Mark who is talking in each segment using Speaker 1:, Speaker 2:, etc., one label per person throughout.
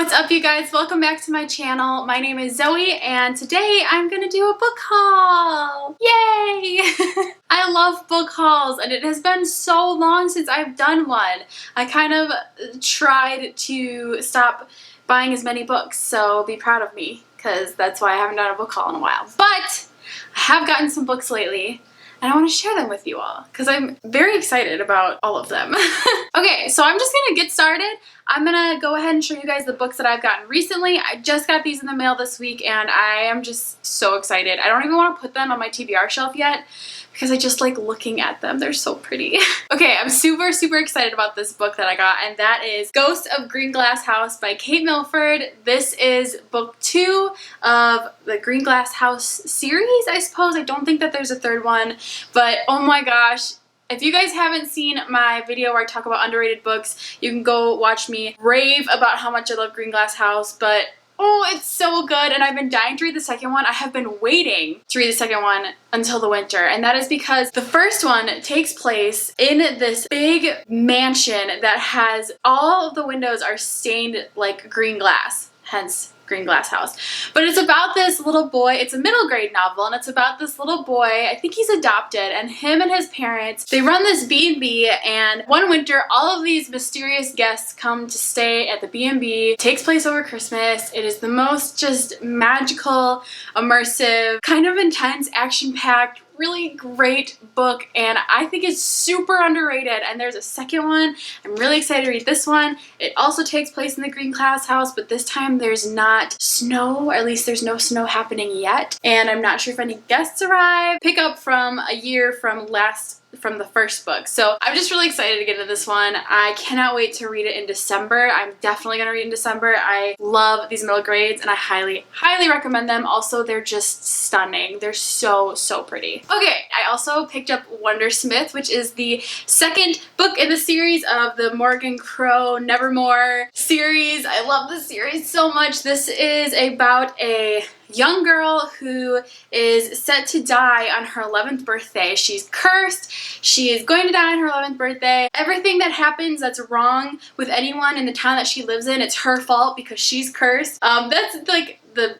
Speaker 1: What's up, you guys? Welcome back to my channel. My name is Zoe and today I'm gonna do a book haul. Yay! I love book hauls and it has been so long since I've done one. I kind of tried to stop buying as many books, so be proud of me because that's why I haven't done a book haul in a while. But I have gotten some books lately and I want to share them with you all because I'm very excited about all of them. Okay, so I'm just gonna get started. I'm gonna go ahead and show you guys the books that I've gotten recently. I just got these in the mail this week and I am just so excited. I don't even want to put them on my TBR shelf yet because I just like looking at them. They're so pretty. Okay, I'm super excited about this book that I got, and that is Ghost of Green Glass House by Kate Milford. This is book 2 of the Green Glass House series, I suppose. I don't think that there's a third one, but oh my gosh. If you guys haven't seen my video where I talk about underrated books, you can go watch me rave about how much I love Green Glass House, but oh, it's so good, and I've been dying to read the second one. I have been waiting to read the second one until the winter, and that is because the first one takes place in this big mansion that has all of the windows are stained like green glass, hence Green Glass House. But it's about this little boy. It's a middle grade novel, and it's about this little boy. I think he's adopted, and him and his parents, they run this B&B, and one winter all of these mysterious guests come to stay at the B&B. It takes place over Christmas. It is the most just magical, immersive, kind of intense, action-packed, really great book, and I think it's super underrated. And there's a second one. I'm really excited to read this one. It also takes place in the Green Glass House, but this time there's not snow, or at least there's no snow happening yet, and I'm not sure if any guests arrive. Pick up from a year from the first book. So I'm just really excited to get into this one. I cannot wait to read it in December. I'm definitely gonna read it in December. I love these middle grades and I highly recommend them. Also, they're just stunning. They're so pretty. Okay, I also picked up Wondersmith, which is the second book in the series of the Morgan Crow Nevermore series. I love this series so much. This is about a young girl who is set to die on her 11th birthday. She's cursed. She is going to die on her 11th birthday. Everything that happens that's wrong with anyone in the town that she lives in, it's her fault because she's cursed. That's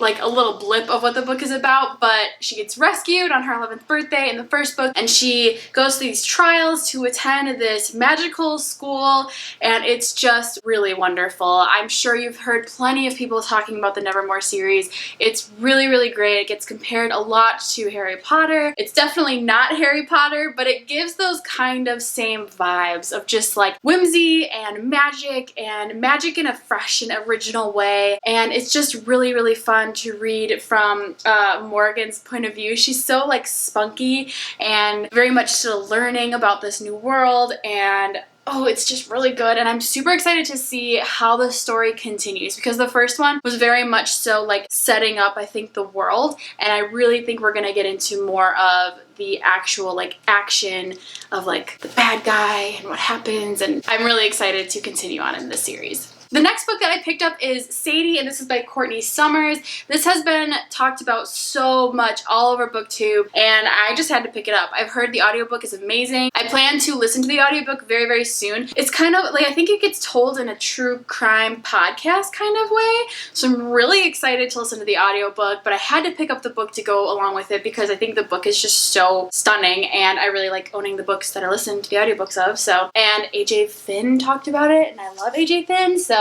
Speaker 1: like a little blip of what the book is about, but she gets rescued on her 11th birthday in the first book, and she goes through these trials to attend this magical school, and it's just really wonderful. I'm sure you've heard plenty of people talking about the Nevermore series. It's really great. It gets compared a lot to Harry Potter. It's definitely not Harry Potter, but it gives those kind of same vibes of just like whimsy and magic in a fresh and original way, and it's just really fun to read from Morgan's point of view. She's so like spunky and very much still learning about this new world, and oh, it's just really good, and I'm super excited to see how the story continues because the first one was very much so like setting up, I think, the world, and I really think we're gonna get into more of the actual like action of like the bad guy and what happens, and I'm really excited to continue on in this series. The next book that I picked up is Sadie, and this is by Courtney Summers. This has been talked about so much all over BookTube, and I just had to pick it up. I've heard the audiobook is amazing. I plan to listen to the audiobook very soon. It's kind of like, I think it gets told in a true crime podcast kind of way, so I'm really excited to listen to the audiobook, but I had to pick up the book to go along with it because I think the book is just so stunning, and I really like owning the books that I listen to the audiobooks of. So, and AJ Finn talked about it, and I love AJ Finn, so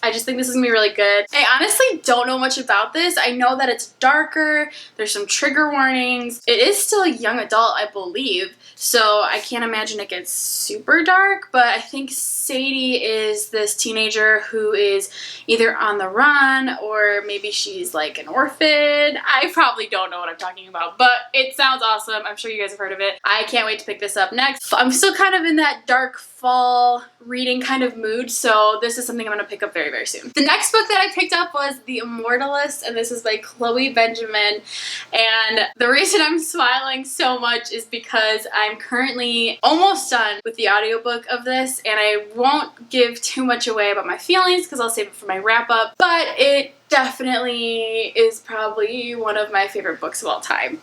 Speaker 1: I just think this is gonna be really good. I honestly don't know much about this. I know that it's darker, there's some trigger warnings. It is still a young adult, I believe, so I can't imagine it gets super dark, but I think Sadie is this teenager who is either on the run or maybe she's like an orphan. I probably don't know what I'm talking about, but it sounds awesome. I'm sure you guys have heard of it. I can't wait to pick this up next. I'm still kind of in that dark fall reading kind of mood, so this is something I'm gonna pick up very soon. The next book that I picked up was The Immortalist, and this is by Chloe Benjamin, and the reason I'm smiling so much is because I'm currently almost done with the audiobook of this, and I won't give too much away about my feelings because I'll save it for my wrap up, but it definitely is probably one of my favorite books of all time.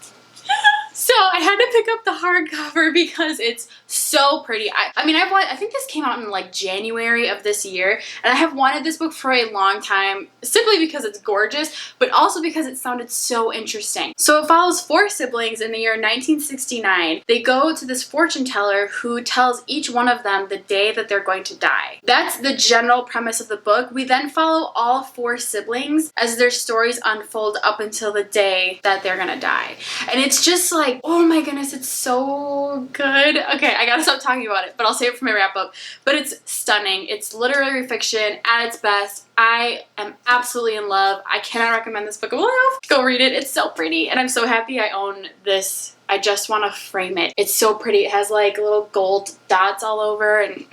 Speaker 1: So I had to pick up the hardcover because it's so pretty. I think this came out in like January of this year, and I have wanted this book for a long time, simply because it's gorgeous, but also because it sounded so interesting. So it follows 4 siblings in the year 1969. They go to this fortune teller who tells each one of them the day that they're going to die. That's the general premise of the book. We then follow all 4 siblings as their stories unfold up until the day that they're gonna die. And it's just like, oh my goodness, it's so good. Okay, I gotta stop talking about it, but I'll save it for my wrap up. But it's stunning. It's literary fiction at its best. I am absolutely in love. I cannot recommend this book enough. Go read it. It's so pretty, and I'm so happy I own this. I just want to frame it. It's so pretty. It has like little gold dots all over, and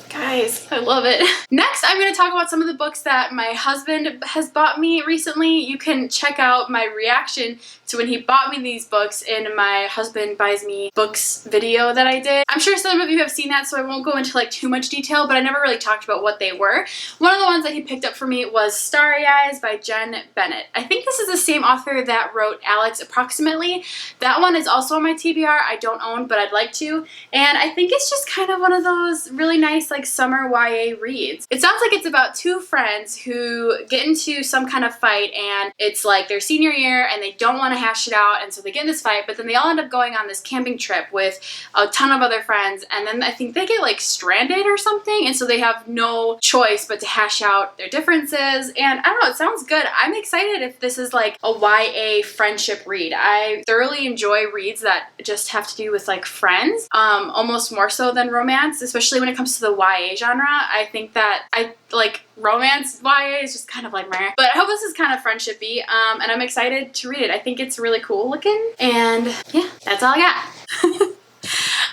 Speaker 1: guys, I love it. Next, I'm going to talk about some of the books that my husband has bought me recently. You can check out my reaction to when he bought me these books in my husband buys me books video that I did. I'm sure some of you have seen that, so I won't go into like too much detail, but I never really talked about what they were. One of the ones that he picked up for me was Starry Eyes by Jen Bennett. I think this is the same author that wrote Alex Approximately. That one is also on my TBR. I don't own, but I'd like to. And I think it's just kind of one of those really nice like summer YA reads. It sounds like it's about 2 friends who get into some kind of fight, and it's like their senior year and they don't want to hash it out, and so they get in this fight, but then they all end up going on this camping trip with a ton of other friends, and then I think they get like stranded or something, and so they have no choice but to hash out their differences. And I don't know, it sounds good. I'm excited if this is like a YA friendship read. I thoroughly enjoy reads that just have to do with like friends, almost more so than romance, especially when it comes to the YA genre. I think that I like romance YA is just kind of like meh. But I hope this is kind of friendship-y, and I'm excited to read it. I think it's really cool looking, and yeah, that's all I got.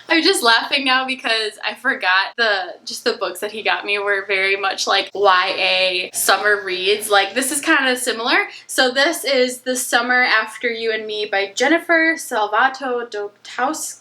Speaker 1: I'm just laughing now because I forgot the books that he got me were very much like YA summer reads. Like this is kind of similar. So this is The Summer After You and Me by Jennifer Salvato Dotowski.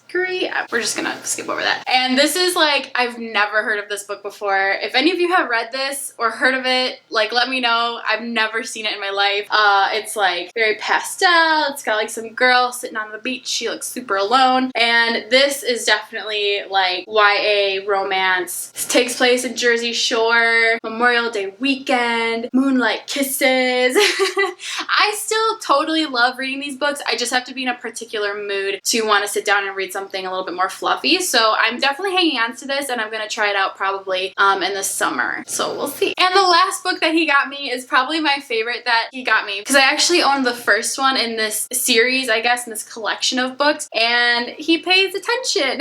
Speaker 1: We're just gonna skip over that. And this is like, I've never heard of this book before. If any of you have read this or heard of it, like let me know. I've never seen it in my life. It's like very pastel. It's got like some girl sitting on the beach. She looks super alone. And this is definitely like YA romance. This takes place in Jersey Shore, Memorial Day weekend, moonlight kisses. I still totally love reading these books. I just have to be in a particular mood to want to sit down and read something a little bit more fluffy. So I'm definitely hanging on to this, and I'm going to try it out probably in the summer. So we'll see. And the last book that he got me is probably my favorite that he got me, because I actually own the first one in this series, I guess, in this collection of books, and he pays attention.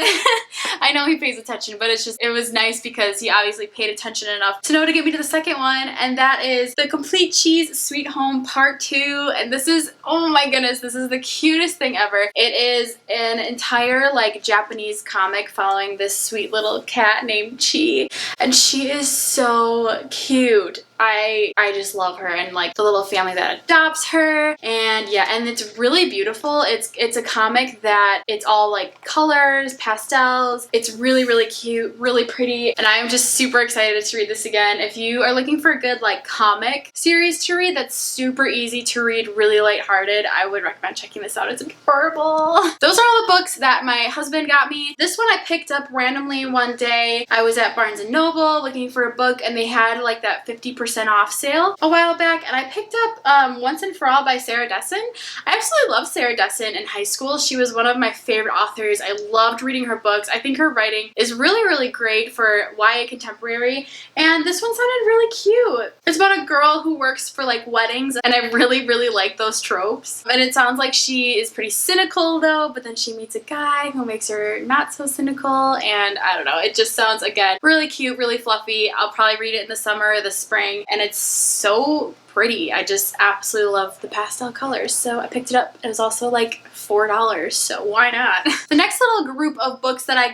Speaker 1: I know he pays attention, but it was nice because he obviously paid attention enough to know to get me to the second one, and that is The Complete Cheese Sweet Home Part 2. And this is, oh my goodness, this is the cutest thing ever. It is an entire like Japanese comic following this sweet little cat named Chi, and she is so cute. I just love her, and like the little family that adopts her, and yeah, and it's really beautiful. It's a comic that it's all like colors, pastels. It's really, really cute, really pretty, and I'm just super excited to read this again. If you are looking for a good like comic series to read that's super easy to read, really lighthearted, I would recommend checking this out. It's adorable. Those are all the books that my husband got me. This one I picked up randomly one day. I was at Barnes & Noble looking for a book, and they had like that 50% off sale a while back, and I picked up Once and For All by Sarah Dessen. I absolutely loved Sarah Dessen in high school. She was one of my favorite authors. I loved reading her books. I think her writing is really, really great for YA contemporary, and this one sounded really cute. It's about a girl who works for like weddings, and I really, really like those tropes. And it sounds like she is pretty cynical though, but then she meets a guy who makes her not so cynical, and I don't know, it just sounds, again, really cute, really fluffy. I'll probably read it in the summer or the spring, and it's so pretty. I just absolutely love the pastel colors, so I picked it up. It was also like $4, so why not? The next little group of books that I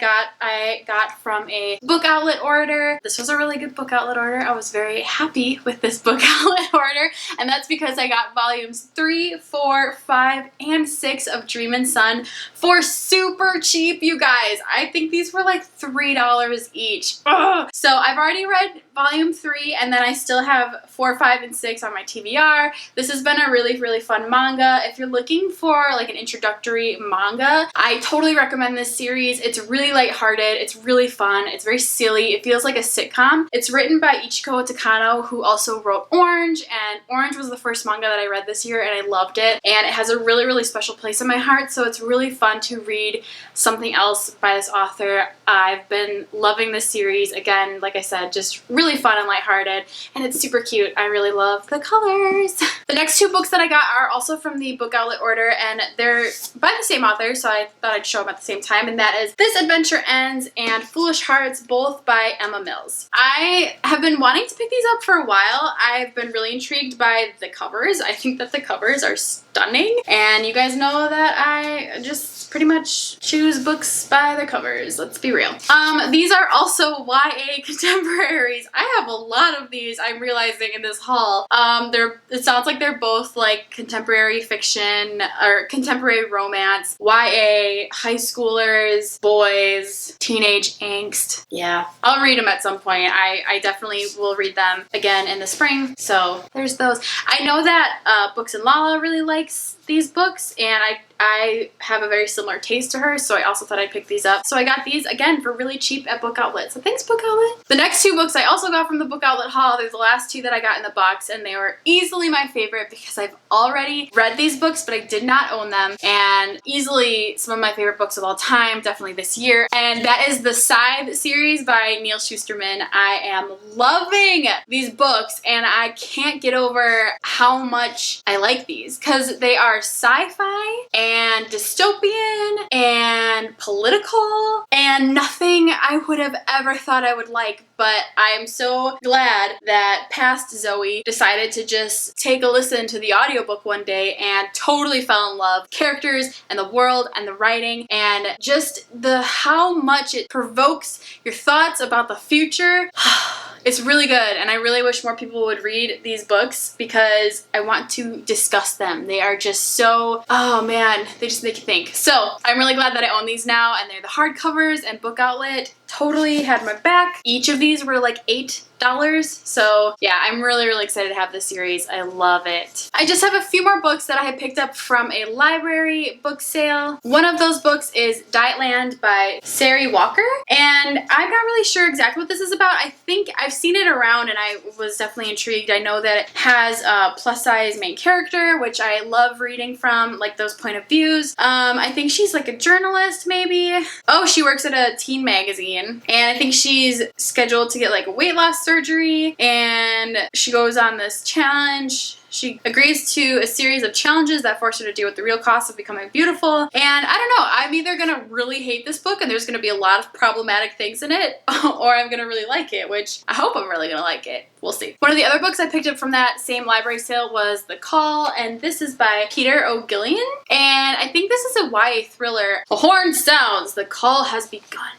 Speaker 1: got from a book outlet order. This was a really good book outlet order. I was very happy with this book outlet order, and that's because I got volumes 3, 4, 5, and 6 of Dream and Sun for super cheap, you guys. I think these were like $3 each. Ugh. So I've already read volume 3, and then I still have 4, 5, and 6 on on my TBR. This has been a really, really fun manga. If you're looking for like an introductory manga, I totally recommend this series. It's really lighthearted. It's really fun. It's very silly. It feels like a sitcom. It's written by Ichiko Takano, who also wrote Orange, and Orange was the first manga that I read this year and I loved it. And it has a really, really special place in my heart, so it's really fun to read something else by this author. I've been loving this series. Again, like I said, just really fun and lighthearted, and it's super cute. I really love the colors. The next two books that I got are also from the book outlet order, and they're by the same author, so I thought I'd show them at the same time, and that is This Adventure Ends and Foolish Hearts, both by Emma Mills. I have been wanting to pick these up for a while. I've been really intrigued by the covers. I think that the covers are stunning, and you guys know that I just pretty much choose books by their covers. Let's be real. These are also YA contemporaries. I have a lot of these, I'm realizing, in this haul. It sounds like they're both like contemporary fiction or contemporary romance, YA, high schoolers, boys, teenage angst. Yeah, I'll read them at some point. I definitely will read them again in the spring, so there's those. I know that Books and Lala really likes these books, and I have a very similar taste to her, so I also thought I'd pick these up. So I got these again for really cheap at Book Outlet. So thanks, Book Outlet. The next two books I also got from the Book Outlet haul. They're the last two that I got in the box, and they were easily my favorite because I've already read these books, but I did not own them, and easily some of my favorite books of all time, definitely this year. And that is the Scythe series by Neil Shusterman. I am loving these books, and I can't get over how much I like these because they are sci-fi and dystopian and political and nothing I would have ever thought I would like, but I'm so glad that past Zoe decided to just take a listen to the audiobook one day and totally fell in love with characters and the world and the writing and just how much it provokes your thoughts about the future. It's really good, and I really wish more people would read these books because I want to discuss them. They are just so, oh man, they just make you think. So I'm really glad that I own these now, and they're the hardcovers, and Book Outlet totally had my back. Each of these were like $8. So yeah, I'm really, really excited to have this series. I love it. I just have a few more books that I had picked up from a library book sale. One of those books is Dietland by Sari Walker, and I'm not really sure exactly what this is about. I think I've seen it around and I was definitely intrigued. I know that it has a plus size main character, which I love reading from, like those point of views. I think she's like a journalist maybe. Oh, she works at a teen magazine, and I think she's scheduled to get like a weight loss surgery, and she goes on this challenge. She agrees to a series of challenges that force her to deal with the real cost of becoming beautiful. And I don't know, I'm either gonna really hate this book and there's gonna be a lot of problematic things in it, or I'm gonna really like it, which I hope I'm really gonna like it. We'll see. One of the other books I picked up from that same library sale was The Call, and this is by Peter O'Gillion. And I think this is a YA thriller. A horn sounds, the call has begun.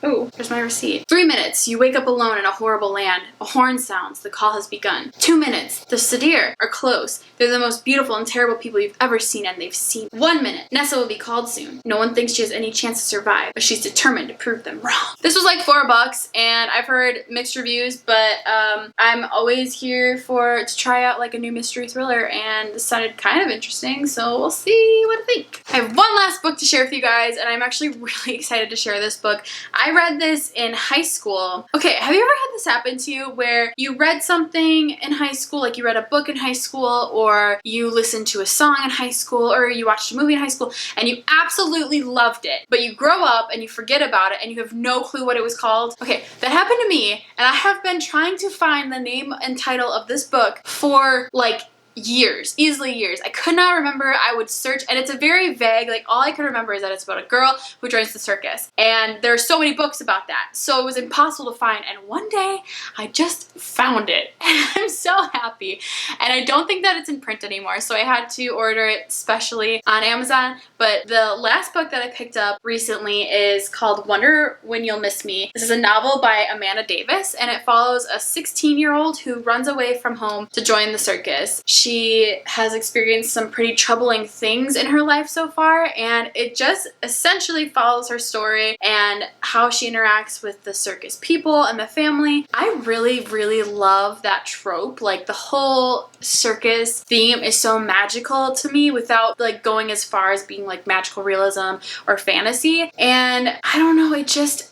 Speaker 1: Oh, here's my receipt. 3 minutes, you wake up alone in a horrible land. A horn sounds, the call has begun. 2 minutes, the Sadir are close. They're the most beautiful and terrible people you've ever seen, and they've seen. 1 minute, Nessa will be called soon. No one thinks she has any chance to survive, but she's determined to prove them wrong. This was like $4, and I've heard mixed reviews, but I'm always here to try out like a new mystery thriller, and this sounded kind of interesting, so we'll see what I think. I have one last book to share with you guys, and I'm actually really excited to share this book. I read this in high school. Okay, have you ever had this happen to you where you read something in high school, like you read a book in high school, or you listened to a song in high school, or you watched a movie in high school, and you absolutely loved it, but you grow up and you forget about it and you have no clue what it was called? Okay, that happened to me, and I have been trying to find the name and title of this book for like years, easily years. I could not remember. I would search, and it's a very vague, like all I could remember is that it's about a girl who joins the circus, and there are so many books about that, so it was impossible to find, and one day I just found it, and I'm so happy. And I don't think that it's in print anymore, so I had to order it specially on Amazon. But the last book that I picked up recently is called Wonder When You'll Miss Me. This is a novel by Amanda Davis, and it follows a 16-year-old who runs away from home to join the circus. She she has experienced some pretty troubling things in her life so far, and it just essentially follows her story and how she interacts with the circus people and the family. I really, really love that trope. Like, the whole circus theme is so magical to me without like going as far as being like magical realism or fantasy. And I don't know,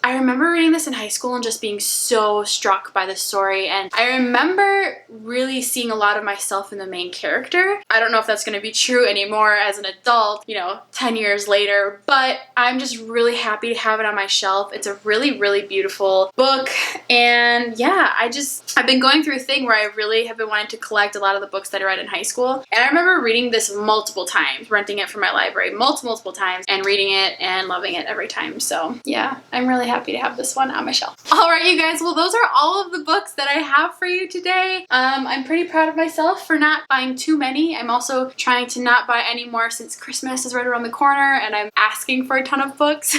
Speaker 1: I remember reading this in high school and just being so struck by the story, and I remember really seeing a lot of myself in the main character. I don't know if that's going to be true anymore as an adult, 10 years later, but I'm just really happy to have it on my shelf. It's a really, really beautiful book, and yeah, I've been going through a thing where I really have been wanting to collect a lot of the books that I read in high school, and I remember reading this multiple times, renting it from my library multiple times, and reading it and loving it every time. So yeah, I'm really happy to have this one on my shelf. All right, you guys, well, those are all of the books that I have for you today. I'm pretty proud of myself for not buying too many. I'm also trying to not buy any more since Christmas is right around the corner and I'm asking for a ton of books.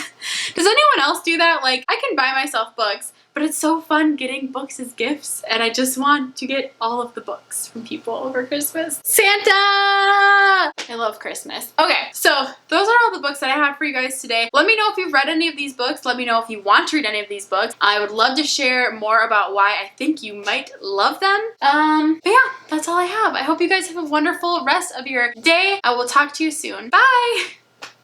Speaker 1: Does anyone else do that? Like, I can buy myself books, but it's so fun getting books as gifts, and I just want to get all of the books from people over Christmas. Santa! I love Christmas. Okay, so those are all the books that I have for you guys today. Let me know if you've read any of these books. Let me know if you want to read any of these books. I would love to share more about why I think you might love them. But yeah, that's all I have. I hope you guys have a wonderful rest of your day. I will talk to you soon. Bye!